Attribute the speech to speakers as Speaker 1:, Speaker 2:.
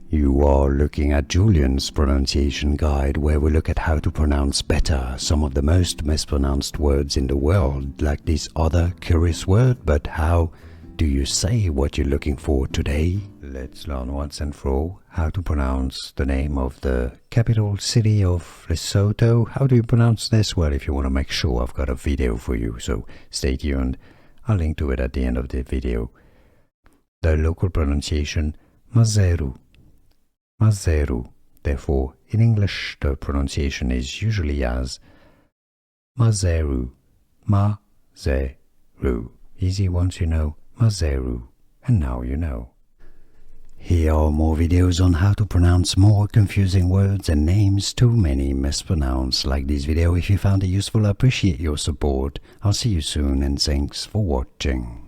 Speaker 1: You are looking at Julian's pronunciation guide, where we look at how to pronounce better some of the most mispronounced words in the world, like this other curious word. But how do you say what you're looking for today? Let's learn once and for all how to pronounce the name of the capital city of Lesotho. How do you pronounce this? Well, if you want to make sure, I've got a video for you, so stay tuned. I'll link to it at the end of the video. The local pronunciation, Maseru. Maseru. Therefore, in English, the pronunciation is usually as Maseru. Maseru. Easy once you know Maseru. And now you know. Here are more videos on how to pronounce more confusing words and names too many mispronounced. Like this video if you found it useful. I appreciate your support. I'll see you soon and thanks for watching.